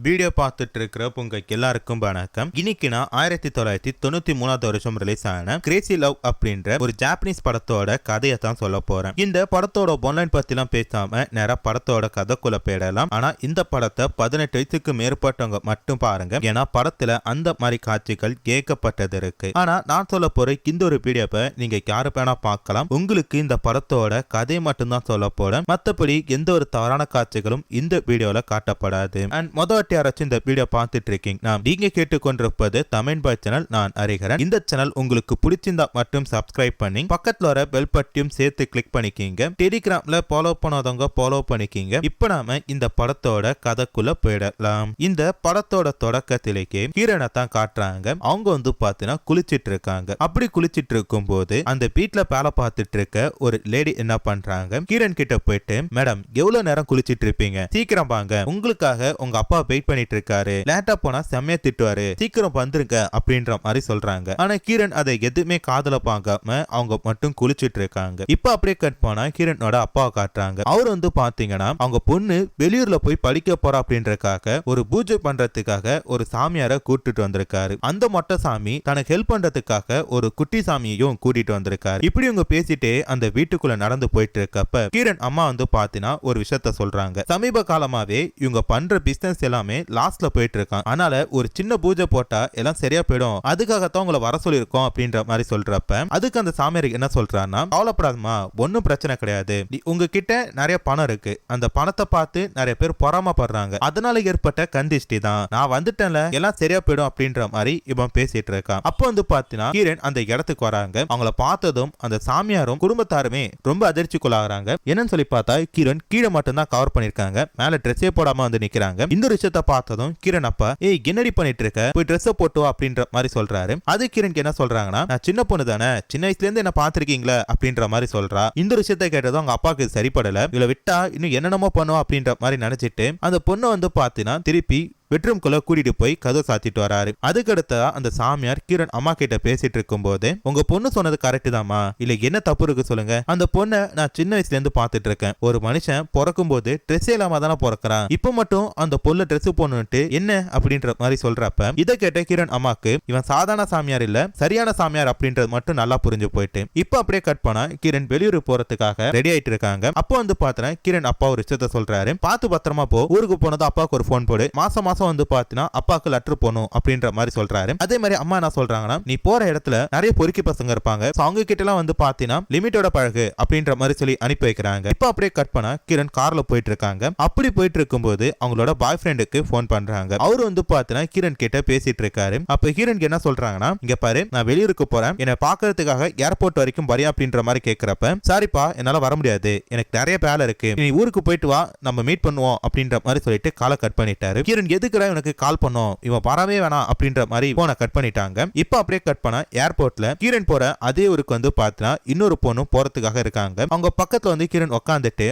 Video பார்த்துட்டு இருக்கிற உங்க எல்லாருக்கும் வணக்கம். இன்னைக்கு நான் 1993 வருஷம் ரிலீஸ் ஆன கிரேசி லவ் அப்படின்ற ஒரு ஜாப்பனீஸ் படத்தோட கதையை தான் சொல்ல போறேன். இந்த படத்தோட ஒன்லைன் பத்திலாம் பேசாம நேரா படத்தோட கதைக்குள்ள போயிடலாம். ஆனா இந்த படத்தை 18 வயசுக்கு மேற்பட்டவங்க மட்டும் பாருங்க, ஏன்னா படத்துல அந்த மாதிரி காட்சிகள் கேட்கப்பட்டது இருக்கு. ஆனா நான் சொல்ல போற இந்த ஒரு வீடியோவை நீங்க யாரு வேணா பார்க்கலாம். உங்களுக்கு இந்த படத்தோட கதை மட்டும் தான் சொல்ல போறேன், மற்றபடி எந்த ஒரு தவறான காட்சிகளும் இந்த வீடியோல காட்டப்படாது. அண்ட் முதல் யாராச்சும் இந்த வீடியோ பார்த்துட்டு இருக்கீங்க, நீங்க கேட்டுக்கொண்டிருப்பது தமிழ் பாய் சேனல். நான் ஹரிஹரன். இந்த சேனல் உங்களுக்கு பிடிச்சிருந்தா மட்டும் சப்ஸ்கிரைப் பண்ணி பக்கத்துல வர பெல் பட்டியும் சேர்த்து கிளிக் பண்ணிக்கிங்க. டெலிகிராம்ல ஃபாலோ பண்ணாதவங்க ஃபாலோ பண்ணிக்கிங்க. இப்ப நாம இந்த படத்தோட கதைக்குள்ள போயிடலாம். இந்த படத்தோட தொடக்கத்திலேயே ஹீரோனை தான் காட்டுறாங்க. அவங்க பாத்தீங்கன்னா குளிச்சிட்டு இருக்காங்க. அப்படி குளிச்சிட்டு இருக்கும் போது அந்த வீட்டுல வேலை பார்த்துட்டு இருக்க ஒரு லேடி என்ன பண்றாங்க, ஹீரோன் கிட்ட போயிட்டு, மேடம் எவ்வளவு நேரம் குளிச்சிட்டு இருப்பீங்க, சீக்கிரம் வாங்க, உங்களுக்காக உங்க அப்பா வெயிட் பண்ணிட்டு இருக்காரு, லேட்டா போனா செம்மையா திட்டுவாரு, சீக்கிரம் வந்துருங்க அப்படின்ற மாதிரி சொல்றாங்க. ஆனா கிரண் அதை எதுவுமே காதல பார்க்காம அவங்க மட்டும் குளிச்சிட்டு இருக்காங்க. இப்ப அப்படியே கட் போனா கிரனோட அப்பாவை காட்டுறாங்க. அவர் பாத்தீங்கன்னா அவங்க பொண்ணு வெளியூர்ல போய் படிக்க போறா அப்படின்றதுக்காக ஒரு பூஜை பண்றதுக்காக ஒரு சாமியார கூட்டிட்டு வந்திருக்காரு. அந்த மொட்டை சாமி தனக்கு ஹெல்ப் பண்றதுக்காக ஒரு குட்டி சாமியையும் கூட்டிட்டு வந்திருக்காரு. இப்படி இவங்க பேசிட்டே அந்த வீட்டுக்குள்ள நடந்து போயிட்டு இருக்கப்ப கிரண் அம்மா பாத்தீங்கன்னா ஒரு விஷயத்த சொல்றாங்க. சமீப காலமாவே இவங்க பண்ற பிசினஸ் எல்லாமே லாஸ்ட்ல போயிட்டு இருக்கான். அதனால ஒரு சின்ன பூஜை போட்டா எல்லாம் சரியா போயிடும், அதுக்காகத்தான் உங்களை வர சொல்லிருக்கோம் அப்படின்ற மாதிரி சொல்றப்ப அதுக்கு அந்த சாமியார் என்ன சொல்றான்னா, கவலைப்படாதமா, ஒன்னும் பிரச்சனை கிடையாது, உங்ககிட்ட நிறைய பணம் இருக்கு, அந்த பணத்தை பார்த்து நிறைய பேர் பொறாமப்படுறாங்க, அதனால ஏற்பட்ட கந்திஷ்டி தான், நான் வந்துட்டேன்ல எல்லாம் சரியா போயிடும் அப்படின்ற மாதிரி இவன் பேசிட்டு இருக்கான். அப்போ பாத்தீங்கன்னா கிரண் அந்த இடத்துக்கு வராங்க. அவங்கள பார்த்ததும் அந்த சாமியாரும் குடும்பத்தாருமே ரொம்ப அதிர்ச்சிக்குள்ளாகிறாங்க. என்னன்னு சொல்லி பார்த்தா கிரண் கீழே மட்டும் தான் கவர் பண்ணிருக்காங்க, மேல ட்ரெஸ்ஸே போடாம நிக்கிறாங்க. இந்த விஷயத்தை பார்த்ததும் கிரண் அப்பா, ஏய் என்னடி பண்ணிட்டு இருக்க, போய் ட்ரெஸ் போட்டு வா அப்படின்ற மாதிரி சொல்றாரு. அது கிரணுக்கு என்ன சொல்றாங்கன்னா, நான் சின்ன பொண்ணு தானே, சின்ன வயசுல இருந்து என்ன பாத்திருக்கீங்களா அப்படின்ற மாதிரி சொல்றா. இந்த விஷயத்தை கேட்டதும் அவங்க அப்பாவுக்கு சரிப்படல, இவளை விட்டா இன்னும் என்னென்னமோ பண்ணுவா அப்படின்ற மாதிரி நினைச்சிட்டு அந்த பொண்ணு பாத்தீங்கன்னா திருப்பி பெட்ரூம்குள்ள கூட்டிட்டு போய் கதவை சாத்திட்டு வராரு. அதுக்கடுத்தா அந்த சாமியார் கிரண் அம்மா கிட்ட பேசிட்டு இருக்கும் போது, உங்க பொண்ணு சொன்னது கரெக்ட் தாமா, இல்ல என்ன தப்பு இருக்கு சொல்லுங்க, அந்த பொண்ணை நான் சின்ன வயசுல இருந்து பாத்துட்டு இருக்கேன், ஒரு மனுஷன் பிறக்கும் போது ட்ரெஸ் இல்லாம தானே பிறக்கிறான், இப்ப மட்டும் அந்த பொண்ணு ட்ரெஸ் போடணுட்டு என்ன அப்படின்ற மாதிரி சொல்றப்ப இதை கேட்ட கிரண் அம்மாக்கு இவன் சாதாரண சாமியார் இல்ல சரியான சாமியார் அப்படின்றது மட்டும் நல்லா புரிஞ்சு போயிட்டு இப்ப அப்படியே கட் பண்ணா கிரண் வெளியூர் போறதுக்காக ரெடி ஆயிட்டு இருக்காங்க. அப்போ பாத்தீங்கன்னா கிரண் அப்பா ஒரு விஷயத்த சொல்றாரு, பாத்து பத்திரமா போ, ஊருக்கு போனது அப்பாவுக்கு ஒரு போன் போடு, மாசம் பாத்தீங்கன்னா அப்பாக்கு லெட்டர் போணும் அப்படின்ற மாதிரி சொல்றாரு. அதே மாதிரி அம்மா என்ன சொல்றாங்கன்னா, நீ போற இடத்துல நிறைய பொறுக்கி பசங்க இருப்பாங்க, அவங்க கிட்ட எல்லாம் பாத்தீங்கன்னா லிமிட்டோட பழகு அப்படின்ற மாதிரி சொல்லி அனுப்பி வைக்கிறாங்க. இப்ப அப்படியே கட் பண்ணா கிரண் கார்ல போயிட்டு இருக்காங்க. அப்படி போயிட்டு இருக்கும்போது அவங்களோட பாய் ஃப்ரெண்டுக்கு போன் பண்றாங்க. அவரு பாத்தீங்கன்னா கிரண் கிட்ட பேசிட்டு இருக்காரு. அப்ப கிரண் என்ன சொல்றாங்கன்னா, இங்க பாரு, நான் வெளியூருக்கு போறேன், என்னை பாக்குறதுக்காக ஏர்போர்ட் வரைக்கும் வரியா அப்படின்ற மாதிரி கேட்கிறப்ப, சாரிப்பா என்னால வர முடியாது, எனக்கு நிறைய வேலை இருக்கு, நீ ஊருக்கு போயிட்டு வா, நம்ம மீட் பண்ணுவோம் அப்படின்ற மாதிரி சொல்லிட்டு காலை கட் பண்ணிட்டாரு. கிரண் எதுக்குடா உனக்கு கால் பண்ணோம், இவன் வரவே வேணாம் அப்படின்ற மாதிரி போனை கட் பண்ணிட்டாங்க. இப்ப அப்படியே கட் பண்ண ஏர்போர்ட்ல கிரண் போற அதே ஊருக்கு பாத்தீங்கன்னா இன்னொரு பொண்ணு போறதுக்காக இருக்காங்க. அவங்க பக்கத்துல கிரண் உட்காந்துட்டு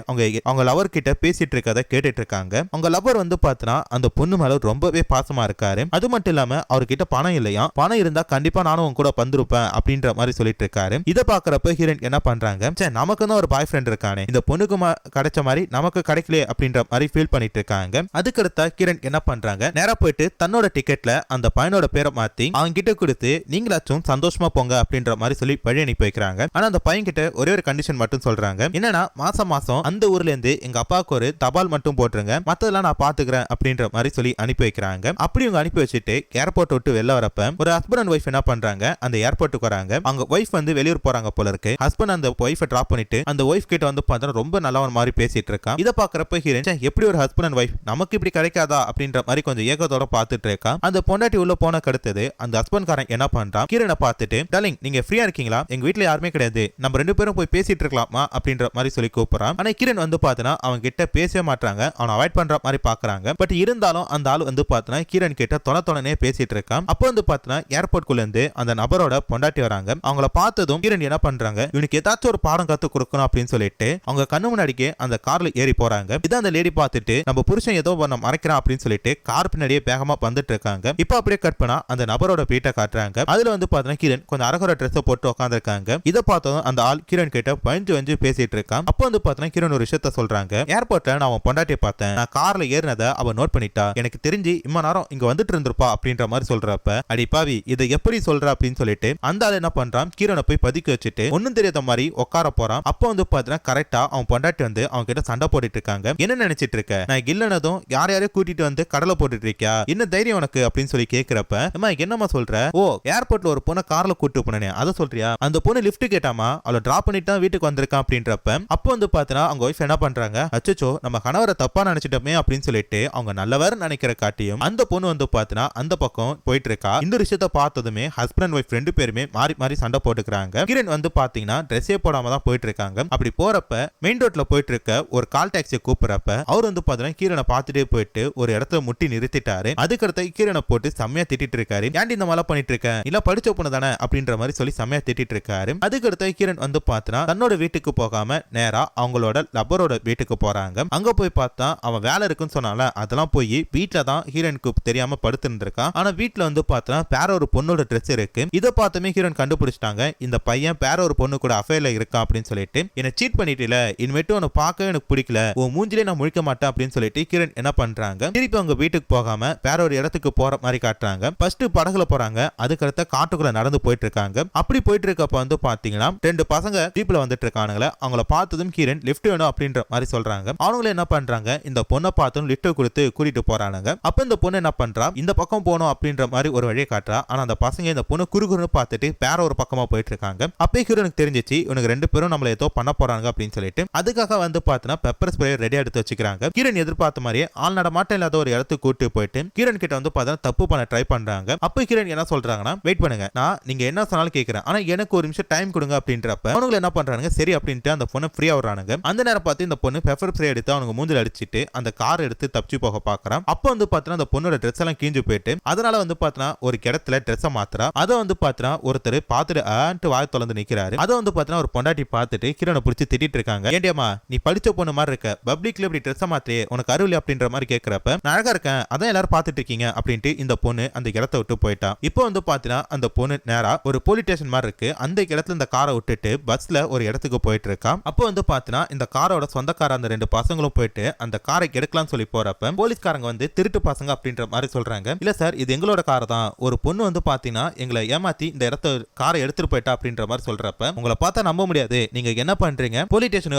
அவங்க லவர் கிட்ட பேசிட்டு இருக்கதை கேட்டுட்டு இருக்காங்க. அவங்க லவர் பாத்தீங்கன்னா அந்த பொண்ணு மேல ரொம்பவே பாசமா இருக்காரு. அது மட்டும் இல்லாம அவர்கிட்ட பணம் இல்லையா, பணம் இருந்தா கண்டிப்பா நானும் உங்க கூட வந்திருப்பேன் அப்படின்ற மாதிரி சொல்லிட்டு இருக்காரு. இதை பாக்குறப்ப ஹீரோயின் என்ன பண்றாங்க, நமக்கு தான் ஒரு பாய் ஃப்ரெண்ட் இருக்கானே, இந்த பொண்ணுக்கு கிடைச்ச மாதிரி நமக்கு கிடைக்கல அப்படின்ற மாதிரி ஃபீல் பண்ணிட்டு இருக்காங்க. அதுக்கடுத்தா கிரண் என்ன பண்றாங்க, நேரா போயிட்டு தன்னோட டிக்கெட்ல அந்த பையனோட பேரை மாத்தி அவங்க கிட்ட கொடுத்து, நீங்களாச்சும் சந்தோஷமா போங்க அப்படின்ற மாதிரி சொல்லி வழி அனுப்பி வைக்கிறாங்க. ஆனா அந்த பையன் கிட்ட ஒரே ஒரு கண்டிஷன் மட்டும் சொல்றாங்க, என்னன்னா மாசம் மாசம் அந்த ஊர்ல இருந்து எங்க அப்பாவுக்கு ஒரு தபால் மட்டும் போட்டுருங்க, மத்ததெல்லாம் நான் பாத்துக்கிறேன் அப்படின்ற மாதிரி சொல்லி அனுப்பி வைக்கிறாங்க. அப்படி இவங்க அனுப்பி வச்சுட்டு ஏர்போர்ட் விட்டு வெளில வரப்ப ஒரு ஹஸ்பண்ட் அண்ட் ஒய்ஃப் என்ன பண்றாங்க, அந்த ஏர்போர்ட்டுக்கு வராங்க. அவங்க ஒய்ஃப் வெளியூர் போறாங்க போல இருக்கு. ஹஸ்பண்ட் அந்த ஒய்ஃபை டிராப் பண்ணிட்டு அந்த ஒய்ஃப் கிட்ட பார்த்தா ரொம்ப நல்லவன் மாதிரி பேசிட்டு இருக்கான். இதை பாக்குறப்ப ஹீரோயின், எப்படி ஒரு ஹஸ்பண்ட் அண்ட் ஒய்ஃப் நமக்கு இப்படி கிடைக்காதா அப்படின்ற மாதிரி கொஞ்சம் ஏகத்தோட பார்த்துட்டு இருக்கா. அந்த பொண்டாட்டி உள்ள போன கடுத்தது அந்த ஹஸ்பண்ட் காரன் என்ன பண்றான், கிரணை பார்த்துட்டு, டார்லிங் நீங்க ஃப்ரீயா இருக்கீங்களா, எங்க வீட்ல யாருமே கிடையாது, நம்ம ரெண்டு பேரும் போய் பேசிட்டு இருக்கலாமா அப்படின்ற மாதிரி சொல்லி கூப்பிடுறான். ஆனா கிரண் பாத்தீங்கன்னா அவங்க கிட்ட பேசவே மாட்டாங்க, அவனை அவாய்ட் பண்ற மாதிரி பாக்குறாங்க. பட் இருந்தாலும் அந்த ஆள் பாத்தீங்கன்னா கிரண் கிட்ட தொணத்தொணனே பேசிட்டு இருக்கான். அப்போ பாத்தீங்கன்னா ஏர்போர்ட் குள்ள இருந்து அந்த நபரோட பொண்டாட்டி வராங்க. அவங்கள பார்த்ததும் கிரண் என்ன பண்றாங்க, இவனுக்கு ஏதாச்சும் ஒரு பாடம் கத்து கொடுக்கணும் அப்படின்னு சொல்லிட்டு அவங்க கண்ணு முன்னாடிக்கே அந்த கார்ல ஏறி போறாங்க. இதை அந்த லேடி பார்த்துட்டு, நம்ம புருஷன் ஏதோ மறைக்கிறான் அப்படின்னு சொல்லிட்டு கார் பின்னாடியே வேகமா வந்துட்டு இருக்காங்க. இப்ப அப்படியே கட் பண்ணா அந்த நபரோட வீட்டை காட்டுறாங்க. அதுல வந்து பாத்தீங்கன்னா கிரண் கொஞ்சம் அரகுற ட்ரெஸ் போட்டு உட்கார்ந்து இருக்காங்க. இதை பார்த்ததும் அந்த ஆள் கிரண் கிட்ட பஞ்சு பேசிட்டு இருக்கான். அப்போ வந்து பாத்தீங்கன்னா கிரண் ஒரு விஷயத்த சொல்றாங்க. ஏர்போர்ட்ல நான் அவன் பொண்டாட்டியை பார்த்தேன், நான் கார்ல ஏறினதை அவன் நோட் பண்ணிட்டா, எனக்கு தெரிஞ்சு இம்மா நேரம் இங்க வந்துட்டு இருந்திருப்பா அப்படின்ற மாதிரி சொல்றப்ப, அடி பாவி இதை எப்படி சொல்ற அப்படின்னு சொல்லிட்டு அந்த ஆள் என்ன பண்றான், கிரணை போய் பதுக்கி வச்சுட்டு ஒன்னும் தெரியாத மாதிரி உட்கார போறான். அப்போ வந்து பாத்தீங்கன்னா கரெக்டா அவன் பொண்டாட்டி வந்து அவங்க கிட்ட சண்டை போட்டுட்டு இருக்காங்க. என்ன நினைச்சிட்டு இருக்க, நான் இல்லனதும் யாரையும் கூட்டிட்டு வந்து கடலை போட்டுட்டு இருக்கியா, என்ன தைரியம் உனக்கு அப்படின்னு சொல்லி கேக்குறப்ப, அம்மா என்னமா சொல்ற, ஓ ஏர்போர்ட்ல ஒரு பொண்ணை கார்ல கூட்டு போனே அதை சொல்றியா, அந்த பொண்ணு லிஃப்ட் கேட்டாமா, அவளை டிராப் பண்ணிட்டு தான் வீட்டுக்கு வந்திருக்கான் அப்படின்றப்ப, அப்போ வந்து பாத்தீங்கன்னா அவங்க ஒய்ஃப் என்ன பண்றாங்க, அச்சோ நம்ம கணவரை தப்பா நினைச்சிட்டோமே அப்படின்னு சொல்லிட்டு அவங்க நல்லவர் நினைக்கிற காட்டியும் அந்த பொண்ணு வந்து பாத்தீங்கன்னா அந்த பக்கம் போயிட்டு இருக்கா. இந்த விஷயத்தை பார்த்ததுமே ஹஸ்பண்ட் அண்ட் ஒய்ஃப் ரெண்டு பேருமே மாறி மாறி சண்டை போட்டுக்கிறாங்க. கிரண் வந்து பாத்தீங்கன்னா ட்ரெஸ்ஸே போடாம தான் போயிட்டு இருக்காங்க. அப்படி போறப்ப மெயின் ரோட்ல போயிட்டு இருக்க ஒரு கால் டாக்ஸியை கூப்பிடுறப்ப அவர் வந்து பாத்தீங்கன்னா கீரனை பார்த்துட்டே போயிட்டு ஒரு இடத்துல முட்டி நிறுத்திட்டாரு. அதுக்கடுத்து கீரனை போட்டு செம்மையா திட்டிட்டு இருக்காரு. ஏன்டி இந்த மாதிரி பண்ணிட்டு இருக்க, இல்ல படிச்ச பொண்ணு தானே அப்படின்ற மாதிரி சொல்லி செம்மையா திட்டிட்டு இருக்காரு. அதுக்கடுத்து கீரன் வந்து பாத்தீங்கன்னா தன்னோட வீட்டுக்கு போகாம நேரா அவங்களோட லப்பரோட வீட்டுக்கு போறாங்க. அங்க போய் பார்த்தா அவன் வேலை இருக்குன்னு சொன்னால அதெல்லாம் போய் வீட்டுல தான் ஹீரோனுக்கு தெரியாம படுத்து இருந்திருக்கான். ஆனா வீட்டுல வந்து பார்த்தா வேற ஒரு பொண்ணோட ட்ரெஸ் இருக்கு. இதை பார்த்துமே ஹீரோன் கண்டுபிடிச்சிட்டாங்க, இந்த பையன் வேற ஒரு பொண்ணு கூட அஃபேர்ல இருக்கான் அப்படின்னு சொல்லிட்டு, என்ன சீட் பண்ணிட்டல, இனிமேட்டு உன்னை பார்க்க எனக்கு பிடிக்கல, உன் மூஞ்சிலே நான் முழிக்க மாட்டேன் அப்படின்னு சொல்லிட்டு ஹீரோன் என்ன பண்றாங்க, திருப்பி அவங்க வீட்டுக்கு போகாம வேற ஒரு இடத்துக்கு போற மாதிரி காட்டுறாங்க. ஃபர்ஸ்ட் படகுல போறாங்க, அதுக்கடுத்த காட்டுக்குள்ள நடந்து போயிட்டு இருக்காங்க. அப்படி போயிட்டு இருக்கப்ப வந்து பாத்தீங்கன்னா ரெண்டு பசங்க ஜீப்ல வந்துட்டு இருக்கானுங்களே, அவங்கள பார்த்ததும் ஹீரோன் லிஃப்ட் வேணும் அப்படின்ற மாதிரி சொல்றாங்க. அவங்களே என்ன பண்றாங்க, இந்த பொண்ணை பார்த்தும் லிஃப்ட் கொடுத்து கூட்டிட்டு போறானுங்க. அப்ப இந்த பொண்ணு என்ன பண்றா, இந்த பக்கம் போகணும் அப்படின்ற மாதிரி ஒரு வழியை காட்டுறா. ஆனா அந்த பசங்க இந்த பொண்ணு குறுகுறுன்னு பார்த்துட்டு வேற ஒரு பக்கமா போயிட்டு இருக்காங்க. அப்பே ஹீரோனுக்கு தெரிஞ்சிச்சு இவனுக்கு ரெண்டு பேரும் நம்மள ஏதோ பண்ண போறாங்க அப்படின்னு சொல்லிட்டு அதுக்காக வந்து பாத்தீங்கன்னா பெப்பர் ஸ்ப்ரே ரெடியா எடுத்து வச்சுக்கிறாங்க. ஹீரோன் எதிர்பார்த்த மாதிரியே ஆள் நடமாட்டம் இல்லாத ஒரு இடத்துக்கு கூட்டு போயிட்டு ஹீரோன் கிட்ட வந்து பாத்தீங்கன்னா தப்பு பண்ண ட்ரை பண்றாங்க. அப்ப ஹீரோன் என்ன சொல்றாங்கன்னா, வெயிட் பண்ணுங்க, நான் நீங்க என்ன சொன்னாலும் கேட்கிறேன், ஆனா எனக்கு ஒரு நிமிஷம் டைம் கொடுங்க அப்படின்றப்ப அவனுங்க என்ன பண்றாங்க, சரி அப்படின்ட்டு அந்த பொண்ணை ஃப்ரீயா விடுறானுங்க. அந்த நேரம் பார்த்து இந்த பொண்ணு பெப்பர் ஸ்ப்ரே எடுத்து அவனுக்கு மூஞ்சில அடிச்சிட்டு அந்த கார் எடுத்து தப்பிச்சு போக பாக்குறான். அப்ப வந்து பாத்தீங்கன்னா அந்த பொண்ணோட ட்ரெஸ் எல்லாம் கீஞ்சு போயிட்டு அதனால வந்து பாத்தீங்கன்னா ஒரு இடத்துல ட்ரெஸ் மாத்துறா. அதை வந்து பாத்தீங்கன்னா ஒருத்தர் பார்த்துட்டு ஆன்ட்டு வாய் தொலைந்து நிக்கிறாரு. அதை வந்து பாத்தீங்கன்னா ஒரு பொண்டாட்டி பார்த்துட்டு ஹீரோனை பிடிச்சி திட்டிட்டு இருக்காங்க. ஏண்டியம்மா நீ படிச்ச பொண்ணு மாதிரி இருக்க, பப்ளிக்ல இப்படி ட்ரெஸ் மாத்திரே உனக்கு அருள் அப்படின்ற மாதிரி கேட்கிறப்ப, நான் அழகா இருக்கேன் அதான் எல்லாரும் பார்த்துட்டு இருக்கீங்க அப்படின்ட்டு இந்த பொண்ணு அந்த இடத்தை விட்டு போயிட்டா. இப்போ வந்து பாத்தீங்கன்னா அந்த பொண்ணு நேரா ஒரு போலீஸ் ஸ்டேஷன் மாதிரி இருக்கு, அந்த இடத்துல இந்த காரை விட்டுட்டு பஸ்ல ஒரு இடத்துக்கு போயிட்டு இருக்கா. அப்போ வந்து பாத்தீங்கன்னா இந்த காரோட சொந்தக்கார அந்த ரெண்டு பசங்களும் போயிட்டு அந்த காரை எடுக்கலாம்னு சொல்லி போறப்ப போலீஸ்காரங்க வந்து திருட்டு பசங்க அப்படின்ற மாதிரி சொல்றாங்க. இல்ல சார் இது எங்களோட கார் தான், ஒரு பொண்ணு வந்து பாத்தீங்கன்னா எங்களை ஏமாத்தி இந்த இடத்த காரை எடுத்துட்டு போயிட்டா அப்படின்ற மாதிரி சொல்றப்ப, உங்களை பார்த்தா நம்ப முடியாது, நீங்க என்ன பண்றீங்க, போலீஸ் ஸ்டேஷன்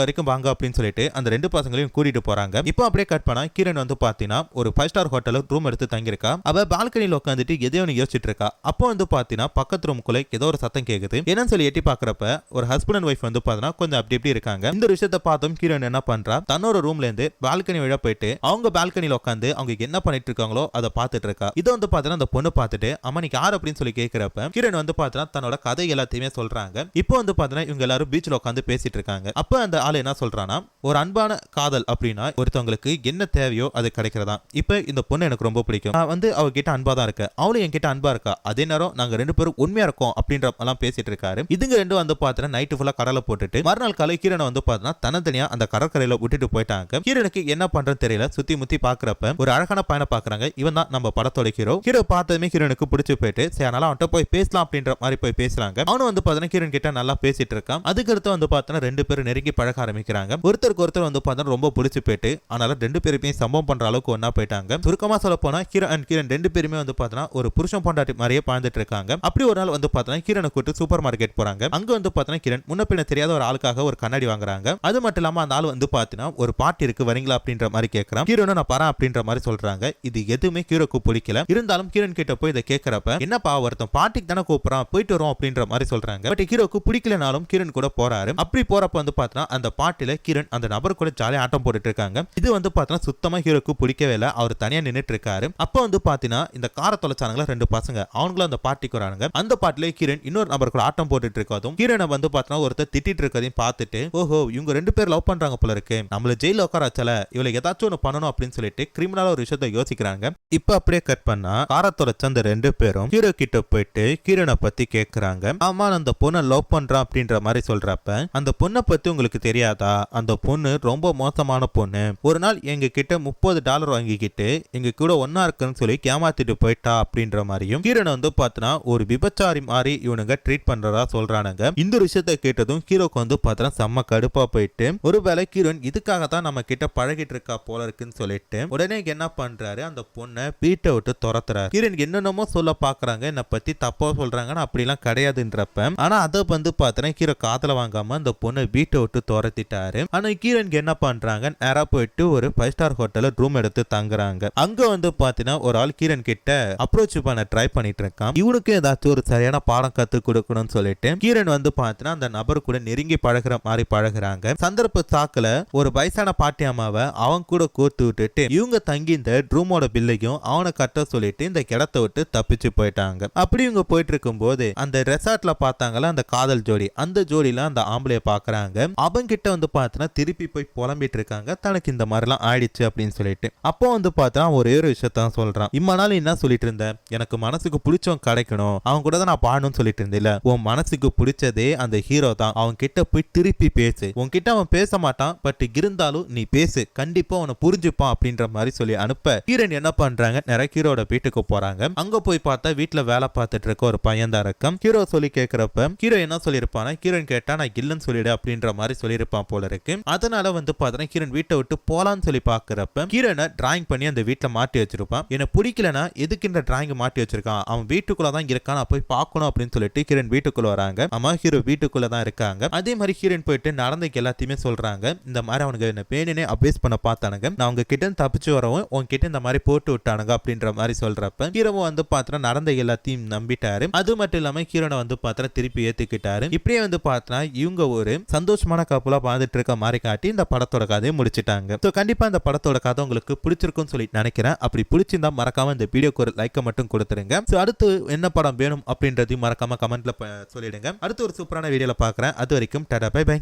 வரைக்கும் வாங்க அப்படின்னு சொல்லிட்டு அந்த ரெண்டு பசங்களையும் கூட்டிட்டு போறாங்க. இப்போ அப்படியே கட் பண்ணா கிரண் வந்து பாத்தீங்கன்னா ஒரு 5 ஸ்டார் ஹோட்டல்ல ரூம் எடுத்து தங்கியிருக்கா. அவ பால்கனில உட்காந்துட்டு எதையோ யோசிச்சுட்டு இருக்கா. அப்போ வந்து பாத்தீங்கன்னா பக்கத்து ரூமுக்குள்ள ஏதோ ஒரு சத்தம் கேக்குது. என்னன்னு சொல்லி எட்டி பாக்குறப்ப ஒரு ஹஸ்பண்ட் அண்ட் ஒய்ஃப் வந்து பாத்தீங்கன்னா கொஞ்சம் அப்படி இப்படி இருக்காங்க. இந்த விஷயத்தை பார்த்தோம் கிரண் என்ன பண்றா, தன்னோட ரூம்ல இருந்து பால்கனி வழியா போயிட்டு அவங்க பால்கனில உட்காந்து அவங்க என்ன பண்ணிட்டு இருக்காங்களோ அதை பார்த்துட்டு இருக்கா. இதை வந்து பாத்தீங்கன்னா அந்த பொண்ணு பார்த்துட்டு அம்மா நீ யார் அப்படின்னு சொல்லி கேட்கிறப்ப கிரண் வந்து பாத்தீங்கன்னா தன்னோட கதை எல்லாத்தையுமே சொல்றாங்க. இப்போ வந்து பாத்தீங்கன்னா இவங்க எல்லாரும் பீச்ல உட்காந்து பேசிட்டு இருக்காங்க. அப்ப அந்த ஆள் என்ன சொல்றானா, ஒரு அன்பான காதல் அப்படின்னா ஒருத்தவங்களுக்கு என்ன தேவையோ அது கிடைக்கிறதா. இப்ப இந்த பொண்ணு எனக்கு ரொம்ப பிடிக்கும், நான் வந்து அவகிட்ட அன்பா தான் இருக்கேன், அவளும் என்கிட்ட அன்பா இருக்கா, அதே நேரம் நாங்க ரெண்டு பேரும் உண்மையா இருக்கோம் அப்படின்ற எல்லாம் பேசிட்டு இருக்காரு. இதுங்க ரெண்டும் வந்து பாத்தீங்கன்னா நைட்டு ஃபுல்லா கடலை போட்டுட்டு மறுநாள் காலை கீரனை வந்து பாத்தீங்கன்னா தனித்தனியா அந்த கடற்கரையில விட்டுட்டு போயிட்டாங்க. கீரனுக்கு என்ன பண்றது தெரியல, சுத்தி முத்தி பாக்குறப்ப ஒரு அழகான பையனை பாக்குறாங்க. இவன் தான் நம்ம படத்தோட ஹீரோ. ஹீரோ பார்த்ததுமே ஹீரோனுக்கு பிடிச்சு போயிட்டு சரி அதனால அவன்கிட்ட போய் பேசலாம் அப்படின்ற மாதிரி போய் பேசுறாங்க. அவனும் வந்து பாத்தீங்கன்னா ஹீரோன் கிட்ட நல்லா பேசிட்டு இருக்கான். அதுக்கடுத்து வந்து பாத்தீங்கன்னா ரெண்டு பேரும் நெருங்கி பழக ஆரம்பிக்கிறாங்க. ஒருத்தருக்கு ஒருத்தர் வந்து பாத்தீங்கன்னா ரொம்ப பிடிச்சு போயிட்டு அதனால ரெண்டு பேருமே சம்பவம் பண்ற அளவுக்கு ஒன்னா போயிட்டாங்க. சுருக்கமா சொல்ல போனா ஹீரோ அண்ட் கிரண் ரெண்டு பேருமே வந்து பாத்தீங்கன்னா ஒரு புருஷன் பொண்டாட்டி மாதிரியே வாழ்ந்துட்டு இருக்காங்க. அப்படி ஒரு நாள் வந்து பாத்தீங்கன்னா கிரணை கூட்டு சூப்பர் மார்க்கெட் போறாங்க. அங்க வந்து பாத்தீங்கன்னா கிரண் முன்ன பின்ன தெரியாத ஒரு ஆளுக்காக ஒரு கண்ணாடி வாங்குறாங்க. அது மட்டும் இல்லாம அந்த ஆள் வந்து பாத்தீங்கன்னா ஒரு பாட்டி இருக்கு வரீங்களா அப்படின்ற மாதிரி கேட்கறான். ஹீரோனும் நான் பரேன் அப்படின்ற மாதிரி சொல்றாங்க. இது எதுவுமே ஹீரோக்கு பிடிக்கல. இருந்தாலும் கிரண் கிட்ட போய் இதை கேட்கறப்ப என்னப்பா ஒருத்தன் பாட்டிக்கு தானே கூப்பிடுறான் போயிட்டு வரோம் அப்படின்ற மாதிரி சொல்றாங்க. பட் ஹீரோக்கு பிடிக்கலனாலும் கிரண் கூட போறாரு. அப்படி போறப்ப வந்து பாத்தீங்கன்னா அந்த பாட்டில கிரண் அந்த நபர் கூட ஜாலியா ஆட்டம் போட்டுட்டு இருக்காங்க. இது வந்து பாத்தீங்கன்னா சுத்தமா ஹீரோக்கு பிடிக்கவே இல்லை. அவர் தனியா நின்னுட்டு இருக்காரு. அப்ப வந்து பாத்தீங்கன்னா இந்த காரை தொலைச்சானுங்களா ரெண்டு பசங்க, அவங்களும் அந்த பாட்டிக்கு வரானுங்க. அந்த பாட்டில கிரண் இன்னொரு நபர் கூட ஆட்டம் போட்டுட்டு இருக்கதும் கிரணை வந்து பாத்தீங்கன்னா ஒருத்தர் திட்டிட்டு இருக்கதையும் பார்த்துட்டு ஓஹோ இவங்க ரெண்டு பேர் லவ் பண்றாங்க போல இருக்கு, நம்மள ஜெயில உட்கார வச்சால இவளை ஏதாச்சும் ஒண்ணு பண்ணணும் அப்படின்னு சொல்லிட்டு கிரிமினலா ஒரு விஷயத்தை யோசிக்கிறாங்க. இப்ப அப்படியே கட் பண்ணா காரை தொலைச்ச அந்த ரெண்டு பேரும் ஹீரோ கிட்ட போயிட்டு கிரணை பத்தி கேக்குறாங்க. ஆமா அந்த பொண்ணை லவ் பண்றான் அப்படின்ற மாதிரி சொல்றப்ப அந்த பொண்ணை பத்தி உங்களுக்கு தெரியாதா, அந்த பொண்ணு ரொம்ப மோசமான பொண்ணு, ஒரு நாள் எங்க கிட்ட $30 வாங்கிக்கிட்டு எங்க கூட ஒன்னா இருக்குன்னு சொல்லி ஏமாத்திட்டு போயிட்டா அப்படின்ற மாதிரியும் கிரண் வந்து பார்த்தனா ஒரு விபச்சாரி மாதிரி இவனுங்க ட்ரீட் பண்றதா சொல்றானுங்க. இந்த விஷயத்தை கேட்டதும் ஹீரோக்கு வந்து பார்த்தா செம்ம கடுப்பா போயிட்டு ஒருவேளை கிரண் இதுக்காக தான் நம்ம கிட்ட பழகிட்டு இருக்கா போல இருக்குன்னு சொல்லிட்டு உடனே என்ன பண்றாரு, அந்த பொண்ணை வீட்டை விட்டு துரத்துறாரு. கிரண் என்னென்னமோ சொல்ல பாக்குறாங்க, என்னை பத்தி தப்பா சொல்றாங்கன்னு அப்படிலாம் கிடையாதுன்றப்ப ஆனா அதை வந்து பார்த்தா ஹீரோ காதல வாங்காம அந்த பொண்ணை வீட்டை விட்டு துரத்திட்டாரு. ஆனா கிரண் என்ன பண்றாங்க, நேரா போயிட்டு ஒரு 5 ஸ்டார் ஹோட்டல்ல ரூம் எடுத்து தங்குறாங்க. அங்க வந்து பாத்தீங்கன்னா ஒரு ஆள் கிரண் கிட்ட அப்ரோச் பண்ண ட்ரை பண்ணிட்டு இருக்கான். இவனுக்கு ஏதாச்சும் ஒரு சரியான பாடம் கத்து கொடுக்கணும்னு சொல்லிட்டு கிரண் வந்து பாத்தீங்கன்னா அந்த நபர் கூட நெருங்கி பழகுற மாதிரி பழகுறாங்க. சந்தர்ப்ப சாக்குல ஒரு வயசான பாட்டி அம்மாவை அவன் கூட கோர்த்து விட்டுட்டு இவங்க தங்கி இந்த ரூமோட பில்லையும் அவனை கட்ட சொல்லிட்டு இந்த இடத்தை விட்டு தப்பிச்சு போயிட்டாங்க. அப்படி இவங்க போயிட்டு இருக்கும் போது அந்த ரெசார்ட்ல பார்த்தாங்களா அந்த காதல் ஜோடி, அந்த ஜோடியில அந்த ஆம்பளைய பாக்குறாங்க. அவங்க கிட்ட வந்து பாத்தீங்கன்னா திருப்பி போய் புலம்பிட்டு இருக்காங்க, தனக்கு இந்த மாதிரிலாம் ஆயிடுச்சு அப்படின்னு சொல்லிட்டு. அப்போ வந்து பார்த்தா ஒரே ஒரு விஷயத்தான் சொல்றான், இம்மா நாள் என்ன சொல்லிட்டு இருந்த, எனக்கு மனசுக்கு பிடிச்சவன் கிடைக்கணும், அவன் கூட தான் நான் பாடணும்னு சொல்லிட்டு இருந்தேன். உன் மனசுக்கு பிடிச்சதே அந்த ஹீரோ தான், அவன் கிட்ட போய் திருப்பி பேசு, உன்கிட்ட அவன் பேச மாட்டான், பட் இருந்தாலும் நீ பேசு, கண்டிப்பா அவனை புரிஞ்சுப்பான் அப்படின்ற மாதிரி சொல்லி அனுப்ப ஹீரோன் என்ன பண்றாங்க, நிறைய ஹீரோட வீட்டுக்கு போறாங்க. அங்க போய் பார்த்தா வீட்டுல வேலை பார்த்துட்டு இருக்க ஒரு பையன் தான் இருக்கும். ஹீரோ சொல்லி கேட்கிறப்ப ஹீரோ என்ன சொல்லியிருப்பானா, ஹீரோன் கேட்டா நான் இல்லன்னு சொல்லிடு அப்படின்ற மாதிரி சொல்லியிருப்பான் போல இருக்கு. அதனால வந்து பார்த்தா ஹீரோன் வீட்டை விட்டு போலான்னு சொல்லி பாக்குறப்ப ஹீரோனை டிராயிங் பண்ணி அந்த வீட்டுல மாட்டி வச்சிருப்பான். எனக்கு பிடிக்கலனா எதுக்கு இந்த டிராயிங் மாட்டி வச்சிருக்கான், அவன் வீட்டுக்குள்ள தான் இருக்கான், நான் போய் பார்க்கணும் அப்படின்னு சொல்லிட்டு ஹீரோன் வீட்டுக்குள்ள வராங்க. அம்மா ஹீரோ வீட்டுக்குள்ள தான் இருக்காங்க. அதே மாதிரி ஹீரோன் போயிட்டு நடந்துக்கு எல்லாத்தையுமே சொல்றாங்க, இந்த மாதிரி அவனுக்கு என்ன பேனினே அபேஸ் பண்ண பார்த்தானுங்க, நான் அவங்க கிட்ட தப்பிச்சு வரவும் உங்ககிட்ட இந்த மாதிரி போட்டு விட்டானுங்க அப்படின்ற மாதிரி சொல்றப்ப ஹீரோவை வந்து பார்த்தா நடந்த எல்லாத்தையும் நம்பிட்டாரு. அது மட்டும் இல்லாம ஹீரோனை வந்து பார்த்தா திருப்பி ஏத்துக்கிட்டாரு. இப்படியே வந்து பார்த்தா இவங்க ஒரு சந்தோஷமான கப்பலா வாழ்ந்துட்டு இருக்க மாதிரி காட்டி இந்த படத்தோட கதையை முடிச்சிட்டாங்க. ஸோ கண்டிப்பா இந்த படத்தோட கதை உங்களுக்கு பிடிச்சிருக்கும்னு சொல்லி நினைக்கிறேன். அப்படி பிடிச்சிருந்தா மறக்காம இந்த வீடியோக்கு ஒரு லைக்கை மட்டும் கொடுத்துருங்க. ஸோ அடுத்து என்ன படம் வேணும் அப்படின்றதையும் மறக்காம கமெண்ட்ல சொல்லிடுங்க. அடுத்து ஒரு சூப்பரான வீடியோல பார்க்குறேன். அது வரைக்கும் டாடா பை பை.